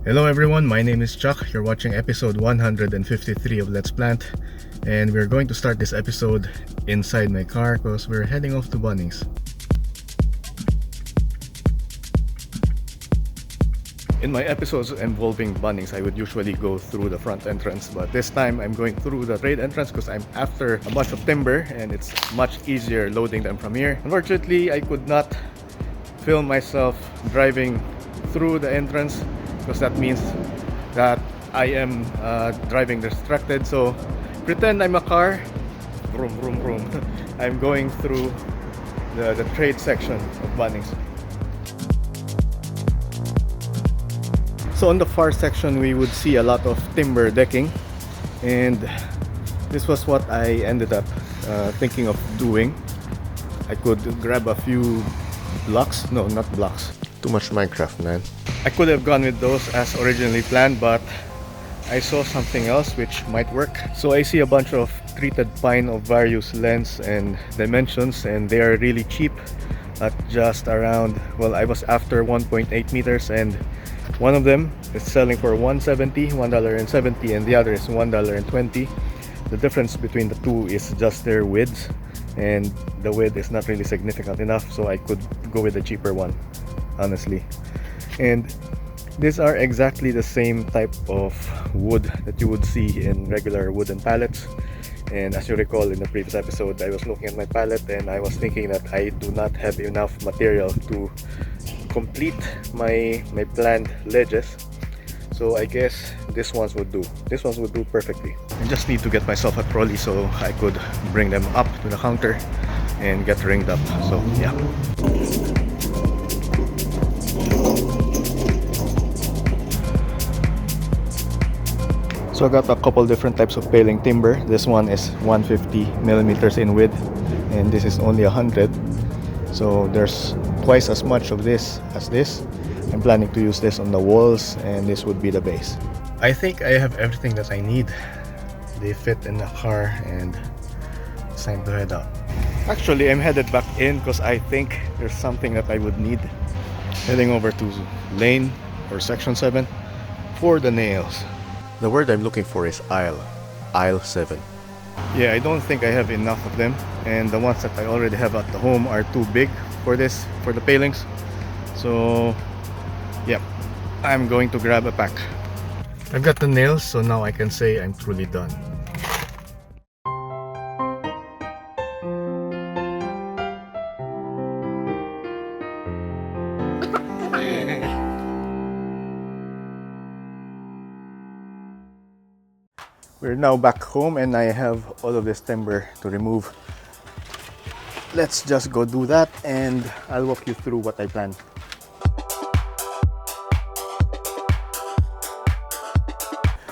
Hello everyone, my name is Chuck. You're watching episode 153 of Let's Plant, and we're going to start this episode inside my car because we're heading off to Bunnings. In my episodes involving Bunnings, I would usually go through the front entrance, but this time I'm going through the trade entrance because I'm after a bunch of timber and it's much easier loading them from here. Unfortunately, I could not film myself driving through the entrance because that means that I am driving distracted. So pretend I'm a car, vroom vroom vroom. I'm going through the trade section of Bunnings. So on the far section we would see a lot of timber decking, and this was what I ended up thinking of doing. I could grab a few blocks, no, not blocks, too much Minecraft, man. I could have gone with those as originally planned, but I saw something else which might work. So I see a bunch of treated pine of various lengths and dimensions, and they are really cheap at just around, well, I was after 1.8 meters, and one of them is selling for $1.70, and the other is $1.20. The difference between the two is just their widths, and the width is not really significant enough, so I could go with the cheaper one, honestly. And these are exactly the same type of wood that you would see in regular wooden pallets. And as you recall, in the previous episode, I was looking at my pallet and I was thinking that I do not have enough material to complete my planned ledges. So I guess these ones would do. These ones would do perfectly. I just need to get myself a trolley so I could bring them up to the counter and get ringed up. So yeah. So I got a couple different types of paling timber. This one is 150 millimeters in width, and this is only 100. So there's twice as much of this as this. I'm planning to use this on the walls, and this would be the base. I think I have everything that I need. They fit in the car, and it's time to head out. Actually, I'm headed back in because I think there's something that I would need. Heading over to lane or section 7 for the nails. The word I'm looking for is aisle 7. Yeah, I don't think I have enough of them, and the ones that I already have at the home are too big for this, for the palings. So yeah, I'm going to grab a pack. I've got the nails, so now I can say I'm truly done. We're now back home and I have all of this timber to remove. Let's just go do that and I'll walk you through what I plan.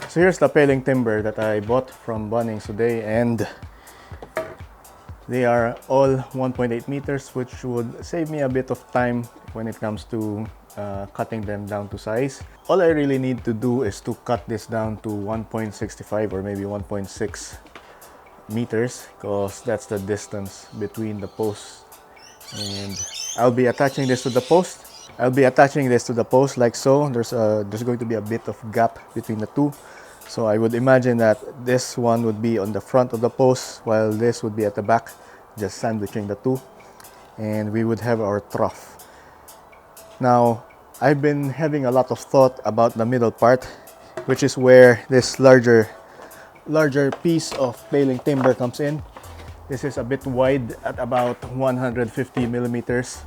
So here's the paling timber that I bought from Bunnings today, and they are all 1.8 meters, which would save me a bit of time when it comes to cutting them down to size. All I really need to do is to cut this down to 1.65 or maybe 1.6 meters, because that's the distance between the posts. And I'll be attaching this to the post. Like so. There's going to be a bit of gap between the two. So I would imagine that this one would be on the front of the post while this would be at the back, just sandwiching the two. And we would have our trough. Now, I've been having a lot of thought about the middle part, which is where this larger piece of paling timber comes in. This is a bit wide at about 150 millimeters.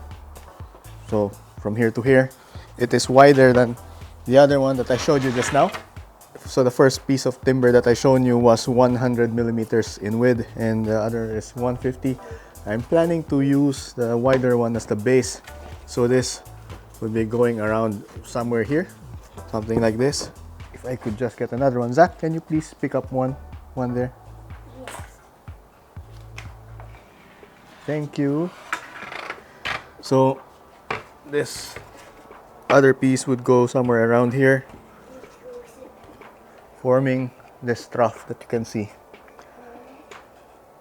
So from here to here, it is wider than the other one that I showed you just now. So the first piece of timber that I shown you was 100 millimeters in width and the other is 150. I'm planning to use the wider one as the base. So this will be going around somewhere here, something like this. If I could just get another one. Zach, can you please pick up one there? Thank you. So this other piece would go somewhere around here, forming this trough that you can see.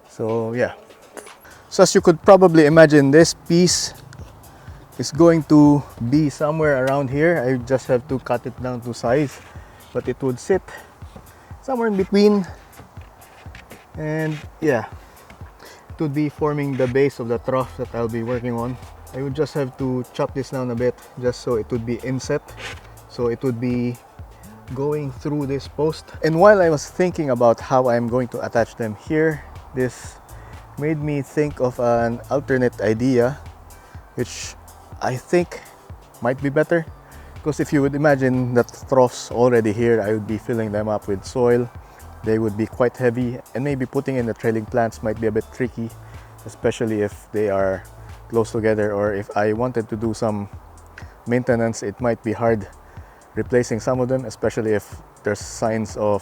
So yeah. So as you could probably imagine, this piece is going to be somewhere around here. I just have to cut it down to size, but it would sit somewhere in between, and yeah, it would be forming the base of the trough that I'll be working on. I would just have to chop this down a bit just so it would be inset, so it would be going through this post. And while I was thinking about how I'm going to attach them here, this made me think of an alternate idea, which I think might be better. Because if you would imagine that troughs already here, I would be filling them up with soil. They would be quite heavy, and maybe putting in the trailing plants might be a bit tricky, especially if they are close together, or if I wanted to do some maintenance, it might be hard replacing some of them, especially if there's signs of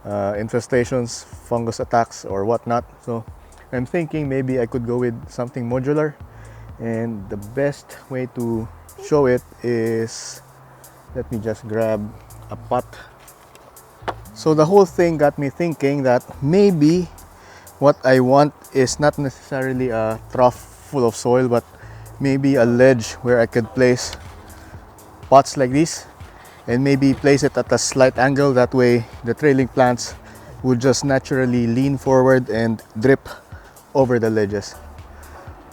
infestations, fungus attacks or whatnot. So I'm thinking maybe I could go with something modular, and the best way to show it is, let me just grab a pot. So the whole thing got me thinking that maybe what I want is not necessarily a trough full of soil, but maybe a ledge where I could place pots like this, and maybe place it at a slight angle. That way the trailing plants would just naturally lean forward and drip over the ledges.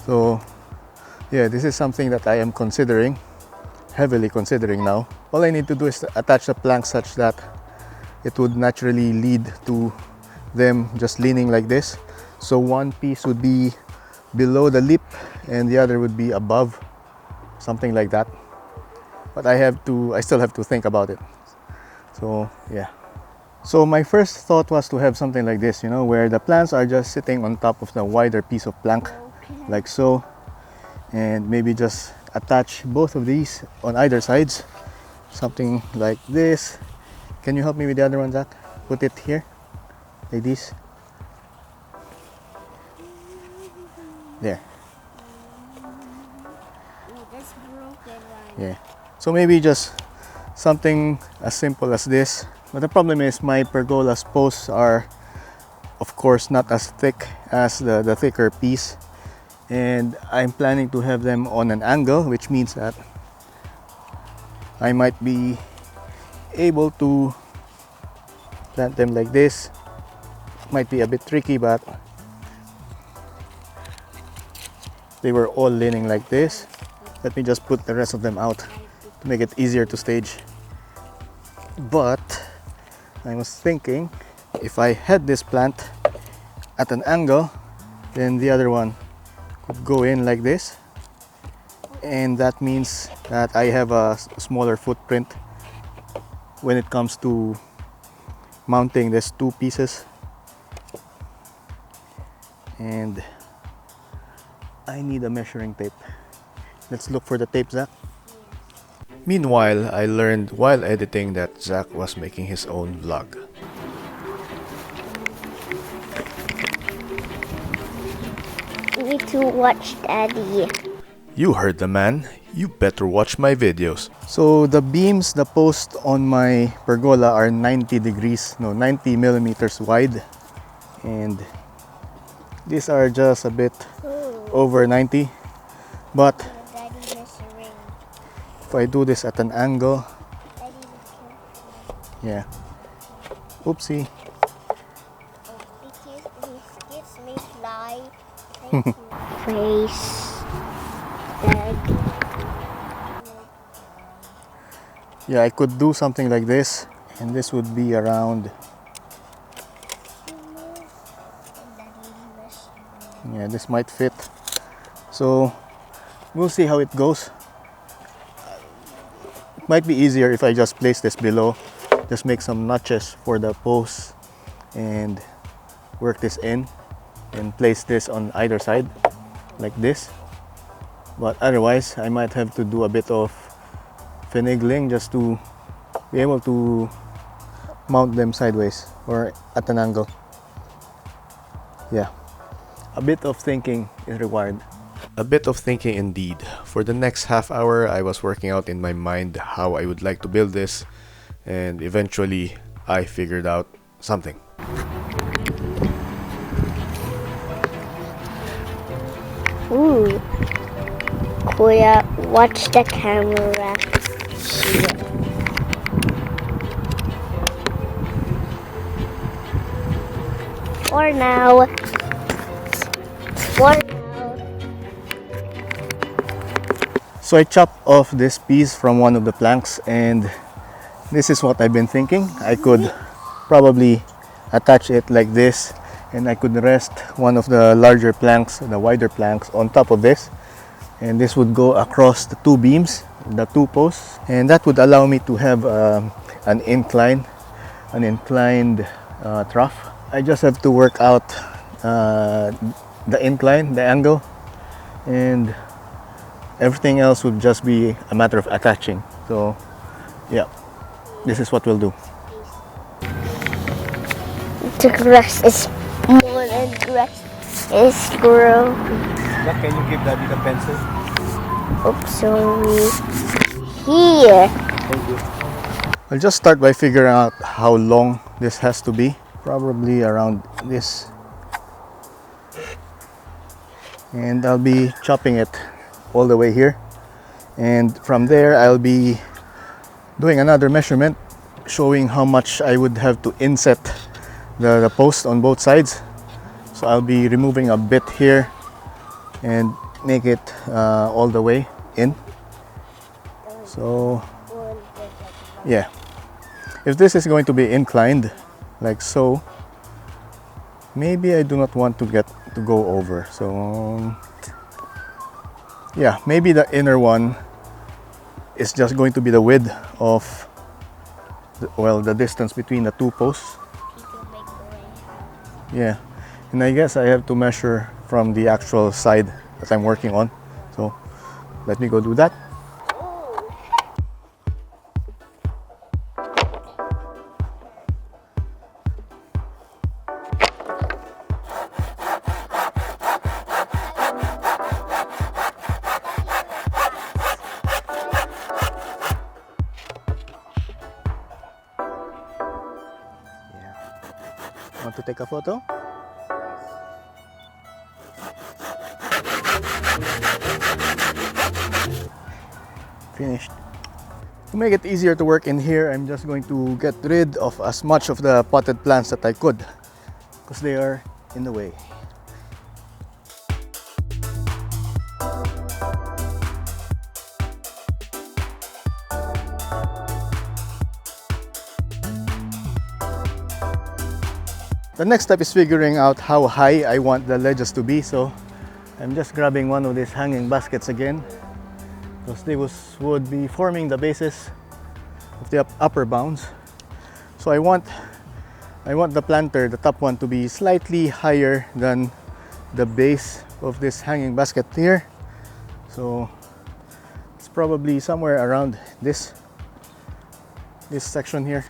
So yeah, this is something that I am considering, heavily considering now. All I need to do is to attach the plank such that it would naturally lead to them just leaning like this. So one piece would be below the lip and the other would be above, something like that. But I still have to think about it. So yeah. So my first thought was to have something like this, where the plants are just sitting on top of the wider piece of plank, like so. And maybe just attach both of these on either sides, something like this. Can you help me with the other one, Zach? Put it here, like this. There. That's broken one. Yeah. So maybe just something as simple as this. But the problem is my pergola's posts are, of course, not as thick as the thicker piece. And I'm planning to have them on an angle, which means that I might be able to plant them like this. Might be a bit tricky, but they were all leaning like this. Let me just put the rest of them out to make it easier to stage. But I was thinking, if I had this plant at an angle, then the other one could go in like this, and that means that I have a smaller footprint when it comes to mounting these two pieces. And I need a measuring tape. Let's look for the tape, Zach. Meanwhile, I learned while editing that Zach was making his own vlog. You need to watch Daddy. You heard the man. You better watch my videos. So the beams, the posts on my pergola are 90 millimeters wide. And these are just a bit over 90. But Daddy measuring. if I do this at an angle, Daddy measuring. yeah. Oopsie. Because his kids may fly. Thank you. Face. Daddy. Yeah, I could do something like this, and this would be around, yeah, this might fit. So we'll see how it goes. It might be easier if I just place this below, just make some notches for the posts and work this in and place this on either side like this. But otherwise I might have to do a bit of finagling just to be able to mount them sideways or at an angle. Yeah, a bit of thinking is required. A bit of thinking indeed. For the next half hour, I was working out in my mind how I would like to build this, and eventually I figured out something. Ooh. Kuya, watch the camera here. For now. So I chopped off this piece from one of the planks, and this is what I've been thinking. I could probably attach it like this, and I could rest one of the larger planks, the wider planks, on top of this, and this would go across the two beams, the two posts, and that would allow me to have an inclined trough. I just have to work out the incline, the angle, and everything else would just be a matter of attaching. So yeah, this is what we'll do. The grass is more than grass is growing. Can you give Daddy the pencil? Oops, sorry. Here. Thank you. I'll just start by figuring out how long this has to be. Probably around this. And I'll be chopping it all the way here. And from there, I'll be doing another measurement showing how much I would have to inset the post on both sides. So I'll be removing a bit here and make it all the way in. So yeah, if this is going to be inclined like so, maybe I do not want to go over. So yeah, maybe the inner one is just going to be the width of the distance between the two posts. Yeah, and I guess I have to measure from the actual side that I'm working on. So let me go do that. Want to take a photo? Finished. To make it easier to work in here, I'm just going to get rid of as much of the potted plants that I could, because they are in the way. The next step is figuring out how high I want the ledges to be, so I'm just grabbing one of these hanging baskets again, because they would be forming the basis of the upper bounds. So I want the planter, the top one, to be slightly higher than the base of this hanging basket here. So it's probably somewhere around this section here.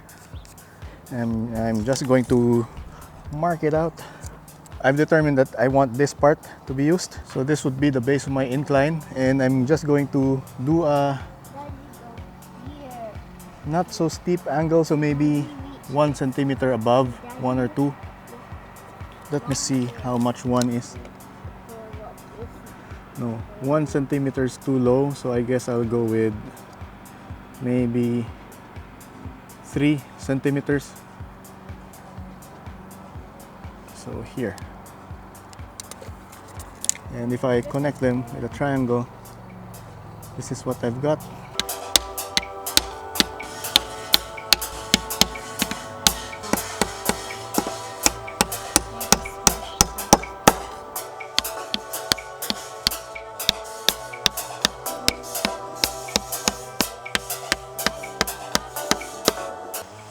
And I'm just going to mark it out. I've determined that I want this part to be used, so this would be the base of my incline, and I'm just going to do a not so steep angle, so maybe 1 centimeter above, 1 or 2. Let me see how much 1 is. No, 1 centimeter is too low, so I guess I'll go with maybe 3 centimeters. So here, and if I connect them with a triangle, this is what I've got.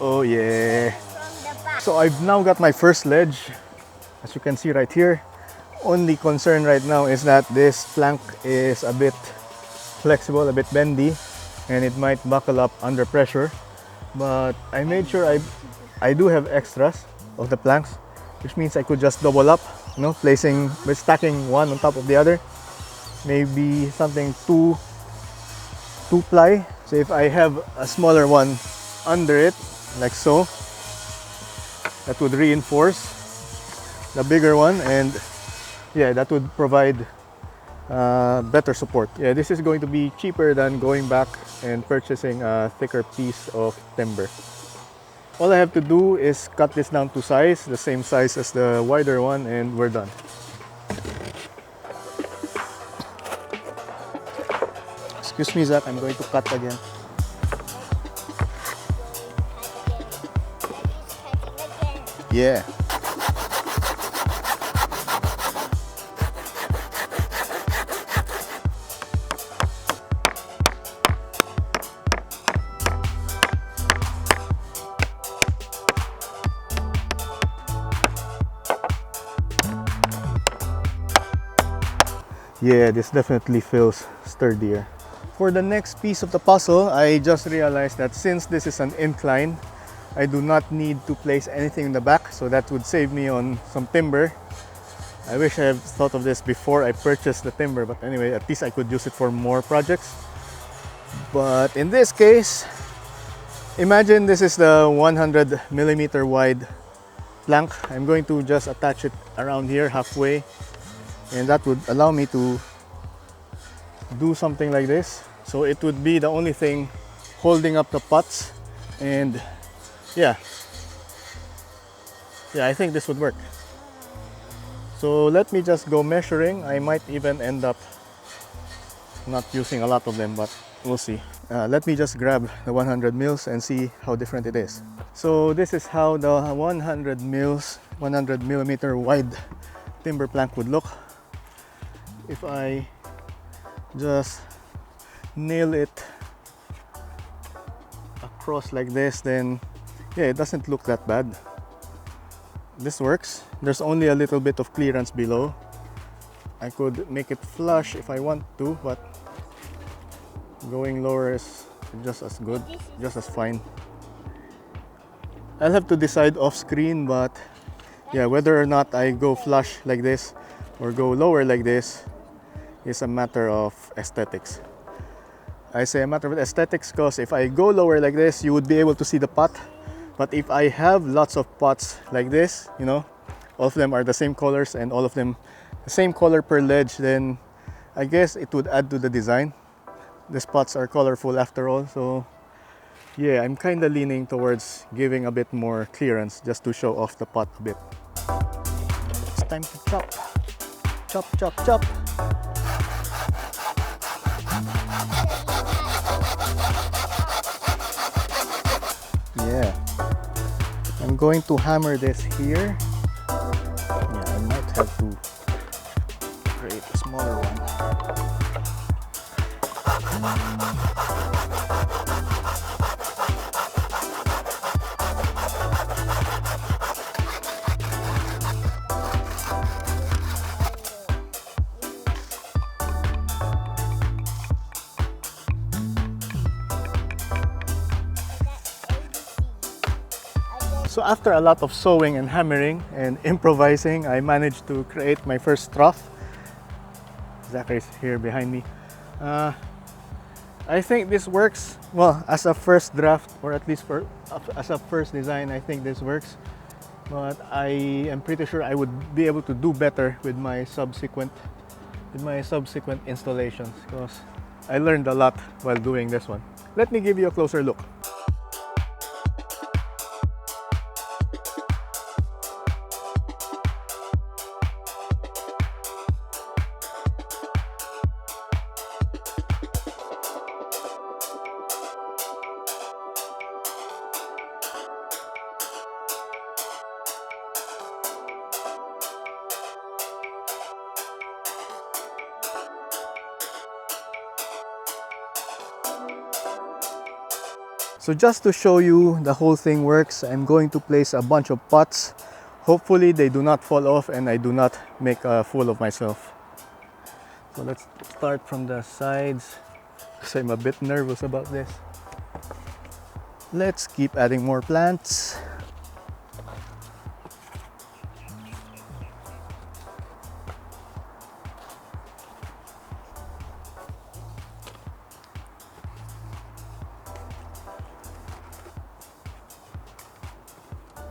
Oh yeah. So I've now got my first ledge. As you can see right here, only concern right now is that this plank is a bit flexible, a bit bendy, and it might buckle up under pressure. But I made sure I do have extras of the planks, which means I could just double up, placing by stacking one on top of the other. Maybe something two ply. So if I have a smaller one under it, like so, that would reinforce the bigger one, and yeah, that would provide better support. Yeah, this is going to be cheaper than going back and purchasing a thicker piece of timber. All I have to do is cut this down to size, the same size as the wider one, and we're done. Excuse me, Zach, I'm going to cut again. Yeah. Yeah, this definitely feels sturdier. For the next piece of the puzzle, I just realized that since this is an incline, I do not need to place anything in the back, so that would save me on some timber. I wish I had thought of this before I purchased the timber, but anyway, at least I could use it for more projects. But in this case, imagine this is the 100 millimeter wide plank. I'm going to just attach it around here halfway, and that would allow me to do something like this. So it would be the only thing holding up the pots, and yeah, I think this would work. So let me just go measuring. I might even end up not using a lot of them, but we'll see. Let me just grab the 100 mils and see how different it is. So this is how the 100 millimeter wide timber plank would look if I just nail it across like this. Then yeah, it doesn't look that bad. This works. There's only a little bit of clearance below. I could make it flush if I want to, but going lower is just as good, just as fine. I'll have to decide off screen, but yeah, whether or not I go flush like this or go lower like this is a matter of aesthetics. I say a matter of aesthetics because if I go lower like this, you would be able to see the pot. But if I have lots of pots like this, you know, all of them are the same colors and all of them the same color per ledge, then I guess it would add to the design. These pots are colorful after all, so yeah, I'm kind of leaning towards giving a bit more clearance just to show off the pot a bit. It's time to chop. Chop, chop, chop. Yeah. I'm going to hammer this here. Yeah, I might have to create a smaller one. So after a lot of sewing and hammering and improvising, I managed to create my first trough. Zachary's here behind me. I think this works well as a first draft, or at least as a first design. I think this works, but I am pretty sure I would be able to do better with my subsequent installations, because I learned a lot while doing this one. Let me give you a closer look. So just to show you the whole thing works, I'm going to place a bunch of pots. Hopefully they do not fall off and I do not make a fool of myself. So let's start from the sides, because I'm a bit nervous about this. Let's keep adding more plants.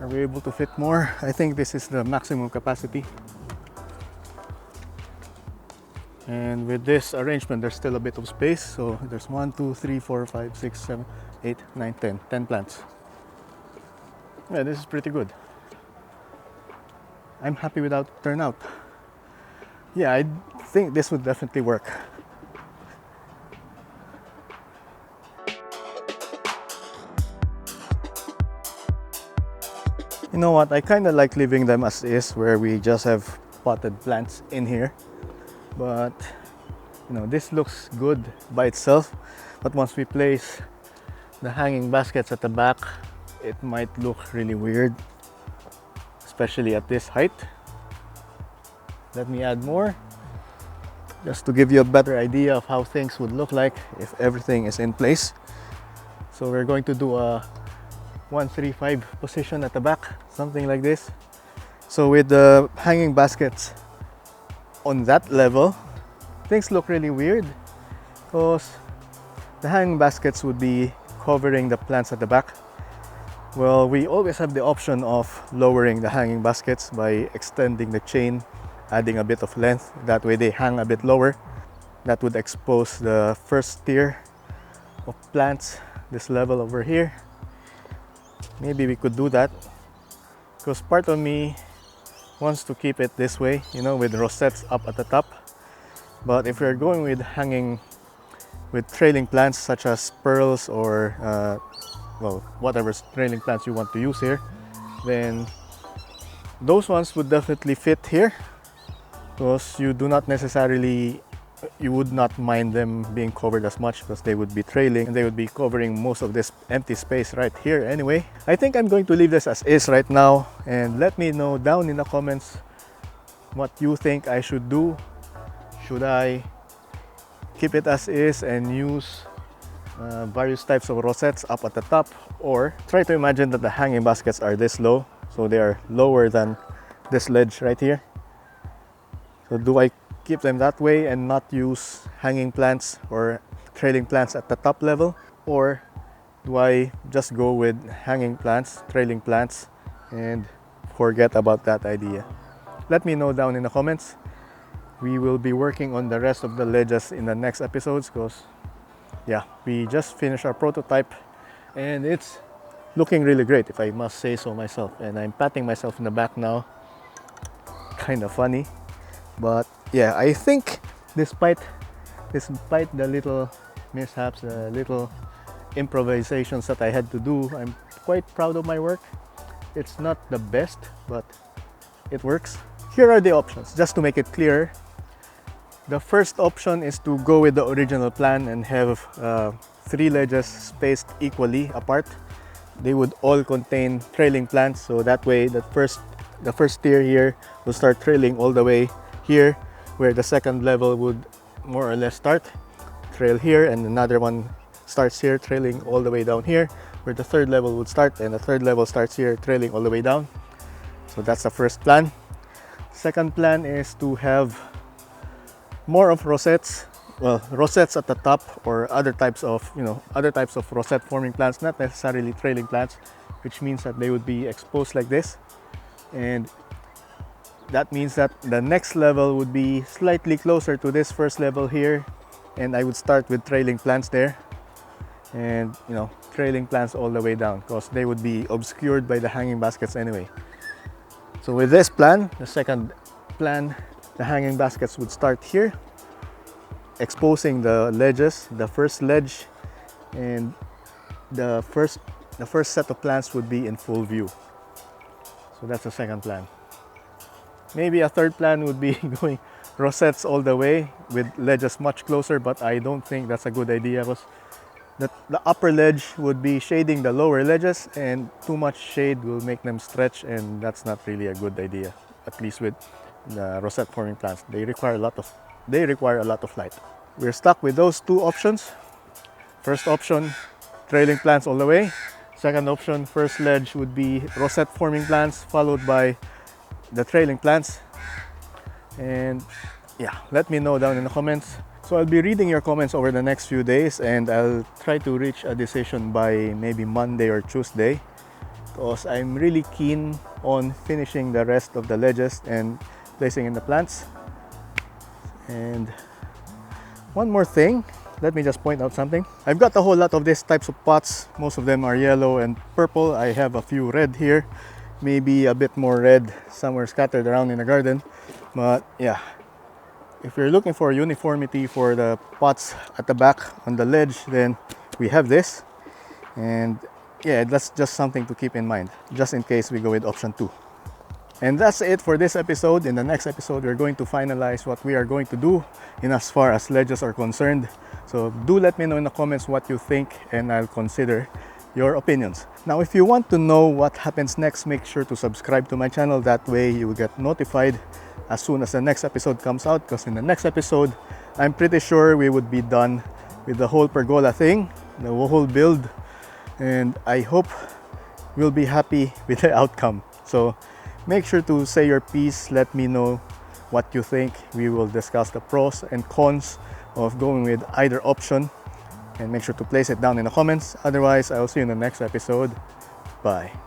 Are we able to fit more? I think this is the maximum capacity. And with this arrangement, there's still a bit of space. So there's 1, 2, 3, 4, 5, 6, 7, 8, 9, 10. 10 plants. Yeah, this is pretty good. I'm happy with how it turned out. Yeah, I think this would definitely work. You know what? I kind of like leaving them as is, where we just have potted plants in here. But you know, this looks good by itself. But once we place the hanging baskets at the back, it might look really weird, especially at this height. Let me add more, just to give you a better idea of how things would look like if everything is in place. So we're going to do a 1-3-5 position at the back, something like this. So with the hanging baskets on that level, things look really weird because the hanging baskets would be covering the plants at the back. Well, we always have the option of lowering the hanging baskets by extending the chain, adding a bit of length. That way they hang a bit lower. That would expose the first tier of plants, this level over here. Maybe we could do that, because part of me wants to keep it this way, you know, with rosettes up at the top. But if you're going with hanging with trailing plants such as pearls or well, whatever trailing plants you want to use here, then those ones would definitely fit here, because you would not mind them being covered as much, because they would be trailing and they would be covering most of this empty space right here anyway. I think I'm going to leave this as is right now, and let me know down in the comments what you think I should do. Should I keep it as is and use various types of rosettes up at the top, or try to imagine that the hanging baskets are this low, so they are lower than this ledge right here? So do I keep them that way and not use hanging plants or trailing plants at the top level, or do I just go with hanging plants, trailing plants, and forget about that idea? Let me know down in the comments. We will be working on the rest of the ledges in the next episodes, because yeah, we just finished our prototype and it's looking really great, if I must say so myself. And I'm patting myself in the back now, kind of funny. But yeah, I think despite the little mishaps, the little improvisations that I had to do, I'm quite proud of my work. It's not the best, but it works. Here are the options, just to make it clear. The first option is to go with the original plan and have 3 ledges spaced equally apart. They would all contain trailing plants, so that way the first tier here will start trailing all the way here, where the second level would more or less start, trail here, and another one starts here, trailing all the way down here, where the third level would start, and the third level starts here, trailing all the way down. So that's the first plan. Second plan is to have more of rosettes, well, rosettes at the top, or other types of rosette forming plants, not necessarily trailing plants, which means that they would be exposed like this. And that means that the next level would be slightly closer to this first level here, and I would start with trailing plants there, and you know, trailing plants all the way down, because they would be obscured by the hanging baskets anyway. So with this plan, the second plan, the hanging baskets would start here, exposing the ledges, the first ledge, and the first set of plants would be in full view. So that's the second plan. Maybe a third plan would be going rosettes all the way with ledges much closer, but I don't think that's a good idea, because the upper ledge would be shading the lower ledges, and too much shade will make them stretch, and that's not really a good idea, at least with the rosette forming plants. They require a lot of light. We're stuck with those two options. First option, trailing plants all the way. Second option, first ledge would be rosette forming plants, followed by the trailing plants. And yeah, let me know down in the comments. So I'll be reading your comments over the next few days, and I'll try to reach a decision by maybe Monday or Tuesday, because I'm really keen on finishing the rest of the ledges and placing in the plants. And One more thing, let me just point out something. I've got a whole lot of these types of pots. Most of them are yellow and purple. I have a few red here, maybe a bit more red somewhere scattered around in the garden. But yeah, if you're looking for uniformity for the pots at the back on the ledge, then we have this. And yeah, that's just something to keep in mind, just in case we go with option 2. And that's it for this episode. In the next episode, we're going to finalize what we are going to do in as far as ledges are concerned. So do let me know in the comments what you think, and I'll consider your opinions. Now, if you want to know what happens next, make sure to subscribe to my channel. That way you will get notified as soon as the next episode comes out, because in the next episode, I'm pretty sure we would be done with the whole pergola thing, the whole build, and I hope we'll be happy with the outcome. So make sure to say your piece. Let me know what you think. We will discuss the pros and cons of going with either option, and make sure to place it down in the comments. Otherwise, I'll see you in the next episode. Bye.